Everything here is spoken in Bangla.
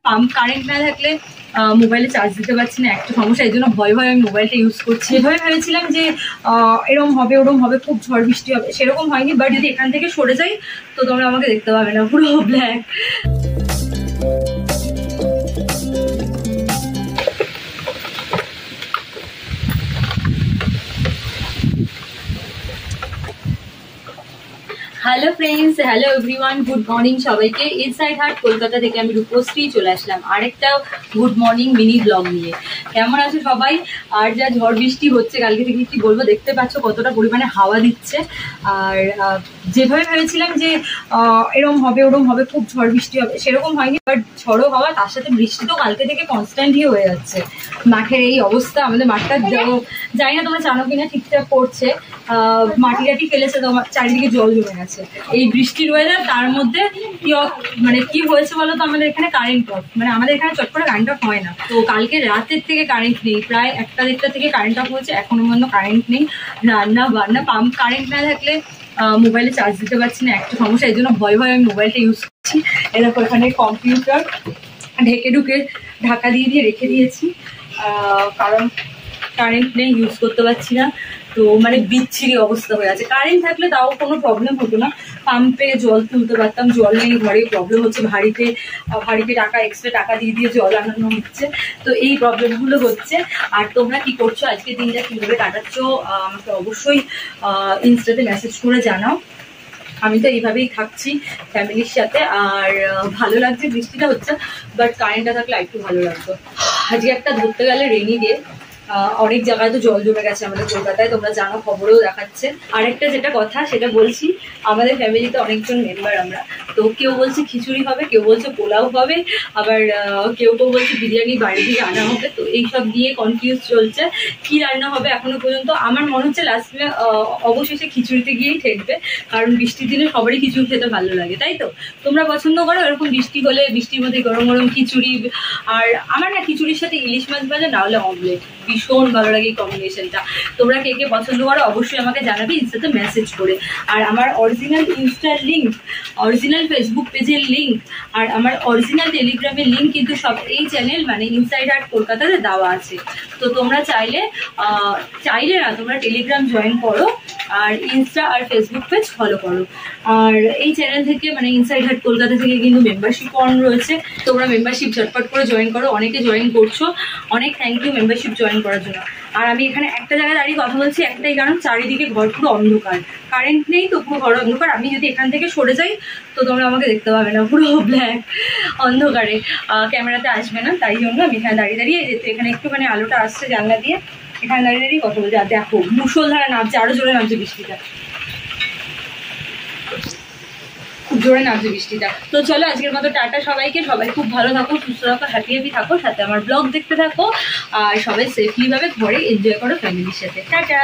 পাম্প কারেন্ট না থাকলে মোবাইলে চার্জ দিতে পারছি না, একটা সমস্যা। এই জন্য ভয় ভয় আমি মোবাইলটা ইউজ করছি। এভাবে ভেবেছিলাম যে এরকম হবে ওরকম হবে, খুব ঝড় বৃষ্টি হবে, সেরকম হয়নি। বাট যদি এখান থেকে সরে যাই তো তোমরা আমাকে দেখতে পাবে না, পুরো black. Hello friends, hello everyone, good morning সবাইকে। ইনসাইড হার্ট কলকাতা থেকে আমি রূপশ্রী চলে আসলাম আরেকটা গুড মর্নিং মিনি ব্লগ নিয়ে। কেমন আছো সবাই? আর যা ঝড় বৃষ্টি হচ্ছে কালকে থেকে কি বলবো, দেখতে পাচ্ছ কতটা পরিমাণে হাওয়া দিচ্ছে। আর যেভাবে ভেবেছিলাম যে এরকম হবে ওরকম হবে, খুব ঝড় বৃষ্টি হবে, সেরকম হয়নি। বাট ঝড়ও হওয়া, তার সাথে বৃষ্টি তো কালকে থেকে কনস্ট্যান্টই হয়ে যাচ্ছে। মাঠের এই অবস্থা, আমাদের মাঠটা জানি না তোমরা জানো কিনা, ঠিকঠাক করছে, মাটি টাটি ফেলেছে, তোমার চারিদিকে জল জমে গেছে। এই বৃষ্টির ওয়েদার, তার মধ্যে কি হয়েছে বলো তো, আমাদের এখানে কারেন্ট অফ। মানে আমাদের এখানে চট করে কারেন্ট অফ হয় না। তো কালকে রাতের থেকে কারেন্ট নেই, প্রায় 1টা-1:30 থেকে কারেন্ট অফ হয়েছে, এখনো পর্যন্ত কারেন্ট নেই। রান্না বান্না, পাম্প কারেন্ট না থাকলে মোবাইলে চার্জ দিতে পারছি না, একটা সমস্যা। এই জন্য ভয় ভয় আমি মোবাইলটা ইউজ করছি। এরকম এখানে কম্পিউটার ঢাকা দিয়ে রেখে দিয়েছি, কারণ কারেন্ট নেই, ইউজ করতে পারছি না। তো মানে বিচ্ছিরি অবস্থা হয়ে আছে। কারেন্ট থাকলে তাও কোনো প্রবলেম হতো না, পাম্পে জল তুলতে পারতাম। জল নেই ঘরে, প্রবলেম হচ্ছে, ভারীতে এক্সট্রা টাকা দিয়ে জল আনানো হচ্ছে। তো এই প্রবলেমগুলো হচ্ছে। আর তোমরা কি করছো, আজকে দিনটা কিভাবে কাটাচ্ছ, আমাকে অবশ্যই ইনস্টাতে মেসেজ করে জানাও। আমি তো এইভাবেই থাকছি ফ্যামিলির সাথে। আর ভালো লাগছে, বৃষ্টিটা হচ্ছে, বাট কারেন্টটা থাকলে একটু ভালো লাগতো। আজকে একটা ধরতে গেলে রেনি ডে, অনেক জায়গায় তো জল জমে গেছে আমাদের কলকাতায়, তোমরা জানো, খবরেও দেখাচ্ছে। আরেকটা যেটা কথা সেটা বলছি, আমাদের ফ্যামিলিতে অনেকজন মেম্বার আমরা। তো কেউ বলছে খিচুড়ি হবে, কেউ বলছে পোলাও হবে, আবার কেউ বলছে বিরিয়ানি বাড়ি থেকে আনা হবে। তো এইসব নিয়ে কনফিউজ চলছে, কি রান্না হবে এখনো পর্যন্ত। আমার মনে হচ্ছে লাস্টে অবশেষে খিচুড়িতে গিয়েই ঠেকবে, কারণ বৃষ্টির দিনে সবারই খিচুড়ি খেতে ভালো লাগে, তাই তো? তোমরা পছন্দ করো এরকম বৃষ্টি হলে, বৃষ্টির মধ্যে গরম গরম খিচুড়ি? আর আমার না খিচুড়ির সাথে ইলিশ মাছ ভাজা, না হলে অমলেট, ভীষণ ভালো লাগে এই কম্বিনেশনটা। তোমরা কে কে পছন্দ করো অবশ্যই আমাকে জানাবে ইনস্টাতে মেসেজ করে। আর আমার অরিজিনাল ইনস্টার লিঙ্ক, অরিজিনাল ফেসবুক পেজের লিঙ্ক, আর আমার অরিজিনাল টেলিগ্রামের লিঙ্ক কিন্তু সব এই চ্যানেল মানে ইনসাইড হার্ট কলকাতাতে দেওয়া আছে। তো তোমরা চাইলে না, তোমরা টেলিগ্রাম জয়েন করো আর ইনস্টা আর ফেসবুক পেজ ফলো করো। আর এই চ্যানেল থেকে মানে ইনসাইড হার্ট কলকাতা থেকে কিন্তু মেম্বারশিপ অন রয়েছে, তোমরা মেম্বারশিপ ঝটপট করে জয়েন করো। অনেকে জয়েন করছো, অনেক থ্যাংক ইউ মেম্বারশিপ জয়েন করার জন্য। আর আমি এখানে একটা জায়গায় দাঁড়িয়ে কথা বলছি, একটাই কারণ, চারিদিকে ঘর পুরো অন্ধকার, কারেন্ট নেই, তো পুরো ঘর অন্ধকার। আমি যদি এখান থেকে সরে যাই তো তোমরা আমাকে দেখতে পাবে না, পুরো ব্ল্যাক অন্ধকারে, ক্যামেরাতে আসবে না। তাই জন্য আমি এখানে দাঁড়িয়ে এখানে একটুখানি আলোটা আসছে জানলা দিয়ে, এখানে দাঁড়িয়ে কথা বলছি। আর দেখো মুষলধারা নামছে, আরো জোরে নামছে বৃষ্টিটা, খুব জোরে নামছে বৃষ্টিটা। তো চলো আজকের মতো টাটা সবাইকে, সবাই খুব ভালো থাকো, সুস্থ থাকো, হ্যাপি থাকো, সাথে আমার ব্লগ দেখতে থাকো, আর সবাই সেফলি ভাবে ঘরে এনজয় করো ফ্যামিলির সাথে। টাটা।